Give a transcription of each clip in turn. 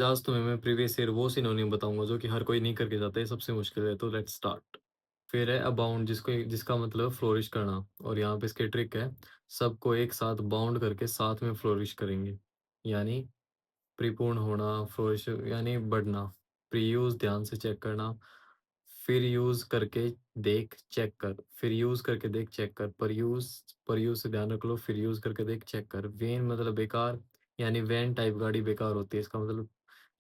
आज तुम्हें मैं प्रीवियस ईयर वो सिनोनिम बताऊंगा जो कि हर कोई नहीं करके जाता है, सबसे मुश्किल है। तो लेट्स स्टार्ट। फिर है अबाउंड, जिसका मतलब फ्लोरिश करना। और यहाँ पे इसके ट्रिक है, सबको एक साथ बाउंड करके साथ में फ्लोरिश करेंगे। यानी परिपूर्ण होना, फ्लोरिश यानी बढ़ना। प्री यूज ध्यान से चेक करना, फिर यूज करके देख चेक कर, फिर यूज करके देख चेक कर, पर यूज से ध्यान रख लो, फिर यूज करके देख चेक कर। वेन मतलब बेकार, यानी वैन टाइप गाड़ी बेकार होती है, इसका मतलब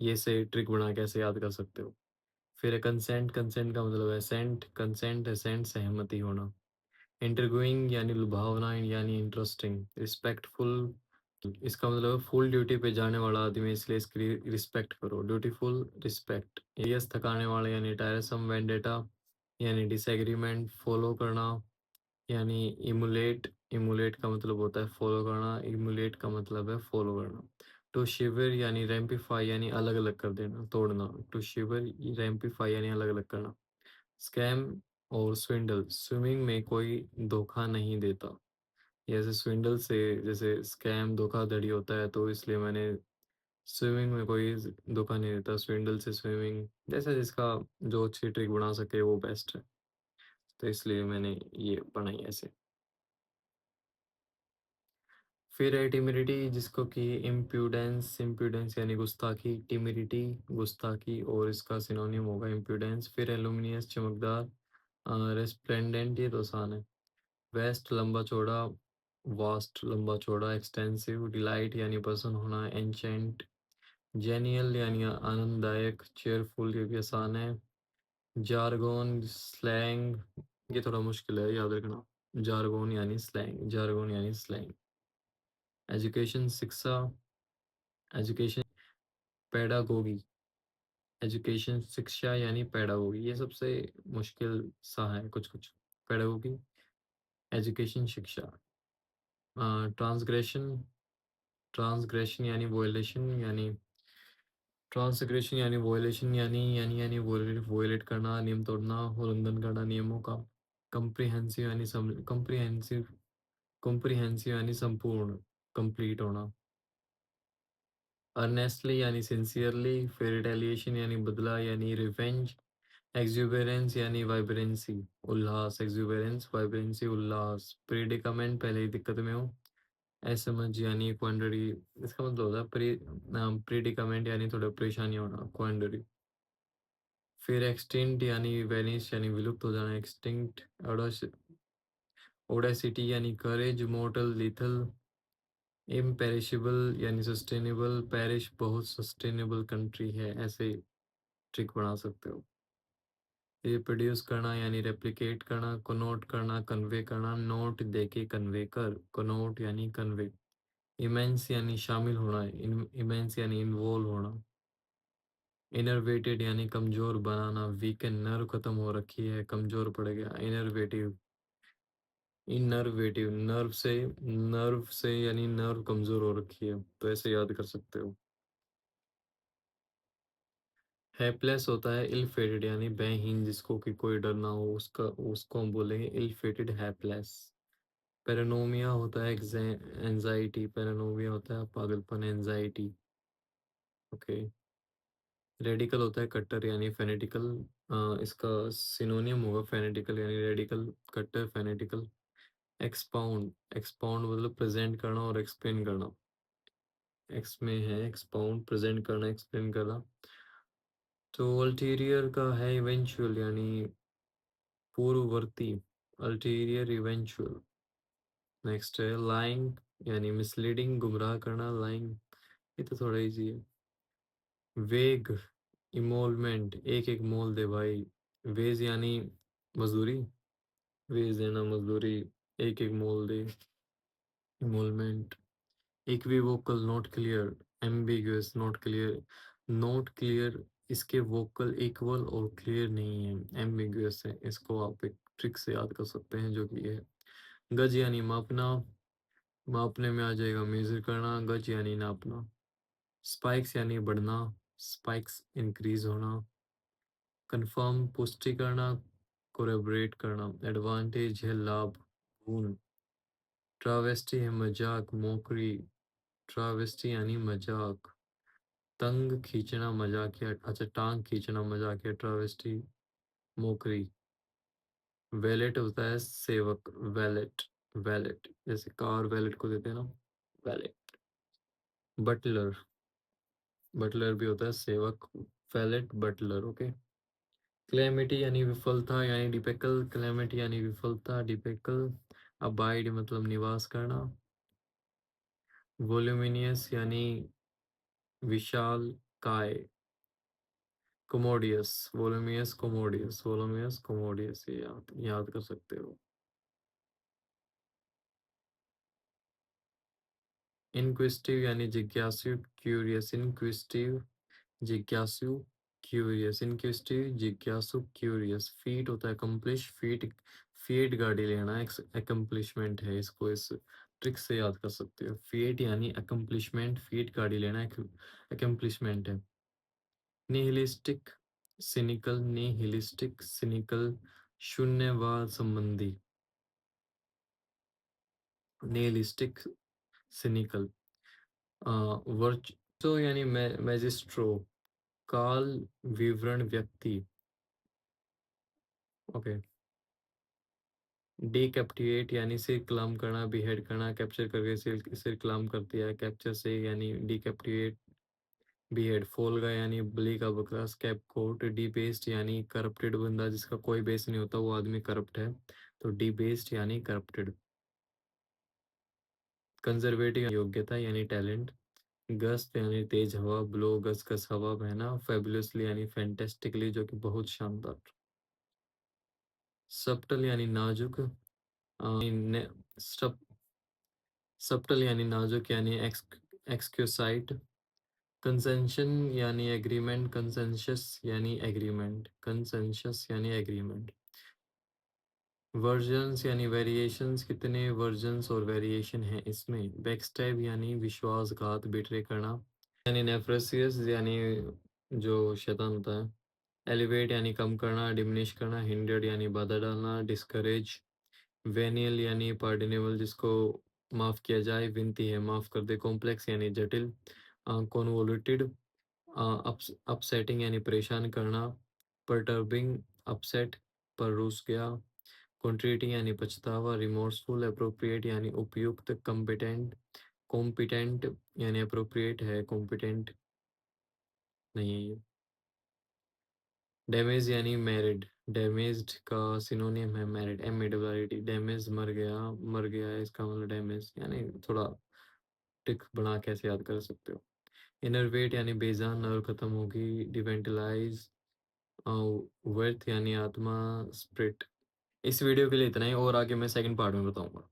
ये से ट्रिक बना के ऐसे याद कर सकते हो। फिर है कंसेंट, कंसेंट का मतलब है सेंट, कंसेंट असेंट सहमति होना। इंटरगोइंग यानी लुभावना यानी इंटरेस्टिंग। रिस्पेक्टफुल, इसका मतलब है फुल ड्यूटी पे जाने वाला आदमी, इसलिए इसकी रिस्पेक्ट करो। Dutiful respect. यस थकाने वाला यानी टायरसम। वेंडेटा यानी डिसएग्रीमेंट। फॉलो करना यानी इमुलेट, इमुलेट का मतलब होता है फॉलो करना, इमुलेट का मतलब है फॉलो करना। टू शिवर यानी रैम्पिफाई यानी अलग अलग कर देना, तोड़ना। टू शिवर रैम्पिफाई यानी अलग अलग करना। स्कैम और स्विंडल, स्विमिंग में कोई धोखा नहीं देता। जैसे स्विंडल से, जैसे स्कैम धोखाधड़ी होता है, तो इसलिए मैंने स्विमिंग में कोई धोखा नहीं देता। स्विंडल से स्विमिंग, जैसे जिसका जो अच्छी ट्रिक बना सके वो बेस्ट है, तो इसलिए मैंने ये बनाई ऐसे। फिर है टिमिडिटी, जिसको कि इम्प्यूडेंस, इम्प्यूडेंस यानी गुस्ताखी। टिमिडिटी गुस्ताखी, और इसका सिनोनिम होगा इम्प्यूडेंस। फिर है लुमिनियस चमकदार, रेस्प्लेंडेंट ये तो आसान है। वेस्ट लंबा चौड़ा, वास्ट लंबा चौड़ा। एक्सटेंसिव डिलाइट यानी पसंद होना। एंशेंट जेनियल यानी आनंददायक। चेयरफुल ये भी आसान है। जारगोन स्लैंग, ये थोड़ा मुश्किल है याद रखना। जारगोन यानी स्लैंग, जारगोन यानी स्लैंग। एजुकेशन शिक्षा, एजुकेशन पेडागोगी, एजुकेशन शिक्षा यानी पेडागोगी, ये सबसे मुश्किल सा है कुछ कुछ। पेडागोगी, एजुकेशन शिक्षा। ट्रांसग्रेशन, ट्रांसग्रेशन यानी वोलेशन, यानी ट्रांसग्रेशन यानी वोलेशन यानी वोलेट करना, नियम तोड़ना, उल्लंघन करना नियमों का। कंप्रिहेंसिव यानी कंप्रिहेंसिव, कंप्रिहेंसिव यानी संपूर्ण, कंप्लीट होना। अर्नेस्टली यानी सिंसियरली। फिर रिटेलिएशन यानी बदला यानी रिवेंज। एक्सुबेरेंस यानी वाइब्रेंसी, उल्लास। एक्सुबेरेंस वाइब्रेंसी उल्लास। प्रीडिकामेंट पहले ही दिक्कत में हो। असमझ यानी क्वांडरी, इसका मतलब होता है प्रीडिकामेंट यानी थोड़ा परेशानी होना, क्वांडरी। फिर एक्सटिंक्ट यानी वेनिश यानी विलुप्त हो जाना, एक्सटिंक्ट। ओडेसिटी यानी करेज, मोर्टल लिथल। इम्पेरिशेबल यानी सस्टेनेबल, पेरिश बहुत सस्टेनेबल कंट्री है, ऐसे ट्रिक बना सकते हो। रिप्रोड्यूस करना यानी रेप्लिकेट करना, कोनोट करना, कन्वे करना। नोट देके कन्वे कर, कोनोट यानी कन्वे। इमेंस यानी शामिल होना, इमेंस यानी इन्वॉल्व होना। इनरवेटेड यानी कमजोर बनाना, वीकेंड नर्व खत्म हो रखी है, कमजोर पड़ गया। इनरवेटिव, इनर्वेटिव नर्व से यानी नर्व कमजोर हो रखी है, तो ऐसे याद कर सकते हो। हेल्पलेस होता है इल फेटेड यानी भयहीन, जिसको कि कोई डर ना हो, उसको हम बोलेंगे इल फेटेड हेल्पलेस। पैरानोमिया होता है एंजाइटी, पैरानोमिया होता है पागलपन, एंजाइटी। ओके। रेडिकल होता है कट्टर यानी फेनेटिकल, इसका सिनोनियम होगा फेनेटिकल यानी रेडिकल, कट्टर, फेनेटिकल। एक्सपाउंड, एक्सपाउंड मतलब प्रेजेंट करना और एक्सप्लेन करना। एक्स में है एक्सपाउंड, प्रेजेंट करना, एक्सप्लेन करना। तो अल्टीरियर का है इवेंचुअल यानी पूर्ववर्ती, अल्टीरियर इवेंचुअल। नेक्स्ट है लाइंग यानी मिसलीडिंग, गुमराह करना, लाइंग। ये तो थोड़ा इजी है। वेग, इमोलमेंट, एक एक मोल दे भाई। वेज यानी मजदूरी, वेज देना मजदूरी, एक एक मोल दे। Emolument. Equivocal, not clear, ambiguous, not clear, not clear. इसके वोकल इक्वल और क्लियर नहीं है, एम्बिगुअस है। इसको आप एक ट्रिक से याद कर सकते हैं, जो कि ये है। गज यानी मापना, मापने में आ जाएगा मेजर करना, गज यानी नापना। स्पाइक्स यानी बढ़ना, स्पाइक्स इंक्रीज होना। कंफर्म पुष्टि करना, कोरेबरेट करना। एडवांटेज है लाभ, गुण। ट्रावेस्टी है मजाक, मोकरी, ट्रावेस्टी यानी मजाक। तंग खींचना मजाकिया, अच्छा टांग खींचना मजाकिया, ट्रावेस्टी, मोकरी। वैलेट होता है सेवक, वैलेट, वैलेट जैसे कार वैलेट को देते हैं ना, वैलेट। बटलर, बटलर भी होता है सेवक, वैलेट बटलर, ओके। क्लेमिटी यानी विफलता यानी डिपेकल, क्लेमिटी यानी विफलता, डिपेकल। अबाइड मतलब निवास करना। वोल्यूमिनियस यानी विशाल काय। कोमोडियस, वोलोमियस कोमोडियस, वोलोमियस कोमोडियस, ये याद याद कर सकते हो। इनक्विस्टिव यानी जिज्ञासु, क्यूरियस, इनक्विस्टिव, जिज्ञासु, क्यूरियस, इनक्विस्टिव, जिज्ञासु, क्यूरियस। फीट होता है अकम्प्लिश, फीट, फीट गाड़ी लेना अकम्प्लिशमेंट है, इसको इस ट्रिक से याद कर सकते हो। फीट यानी अकम्प्लिशमेंट, फीट गाड़ी लेना अकम्प्लिशमेंट है। निहिलिस्टिक, सिनिकल, निहिलिस्टिक, सिनिकल, शून्यवाद संबंधी। Nihilistic, cynical. वर्चो यानी मैजिस्ट्रो, काल, विवरण, व्यक्ति, ओके। डिकैप्टिवेट यानी सिर कलाम करना, बिहेड करना, कैप्चर करके सिर सिर कलाम कर दिया, कैप्चर से यानी डिकैप्टिवेट, बिहेड। फोल्गा यानी बलि का बकरा, स्कैप कोट। डिबेस्ड यानी करप्टेड बंदा जिसका कोई बेस नहीं होता, वो आदमी करप्ट है, तो डिबेस्ड यानी करप्टेड। कंजर्वेटिव योग्यता यानी टैलेंट। गस्त यानी तेज हवा, ब्लो गस गस हवा बहना। फेबुलसली यानी फैंटेस्टिकली जो कि बहुत शानदार। सब्टल यानी नाजुक, सब सब्टल यानी नाजुक यानी एक्सक्यूसाइट। कंसेंशन यानी एग्रीमेंट, कंसेंशस यानी एग्रीमेंट, कंसेंशस यानी एग्रीमेंट। वर्जन्स यानी वेरिएशंस, कितने वर्जन्स और वेरिएशन हैं इसमें। बैकस्टैब यानी विश्वासघात, बिट्रे करना। यानी नेफ्रोसियस यानी जो शैतान होता है। एलिवेट यानी कम करना, डिमिनिश करना। हिंडर्ड यानी बाधा डालना, डिस्करेज। वेनियल यानी पार्डनेबल जिसको माफ किया जाए, विनती है माफ कर दे। कॉम्प्लेक्स यानी जटिल। कॉन्वोल्यूटेड, अपसेटिंग यानी परेशान करना। परटर्बिंग, अपसेट, पर रूस गया। कॉन्ट्रेटिंग यानी पछतावा, रिमोर्सफुल। अप्रोप्रिएट यानी उपयुक्त। कॉम्पिटेंट, कॉम्पिटेंट यानी अप्रोप्रिएट है, कॉम्पिटेंट नहीं है ये। डैमेज यानी मैरिड, डैमेज्ड का सिनोनियम है मैरिड, MARRED। डैमेज मर गया, मर गया है इसका मतलब डैमेज, यानी थोड़ा टिक बना कैसे याद कर सकते हो। इनरवेट यानी बेजान, नर्व खत्म होगी। डिवेंटलाइज, वर्थ यानी आत्मा, स्प्रिट। इस वीडियो के लिए इतना ही, और आगे मैं सेकंड पार्ट में बताऊंगा।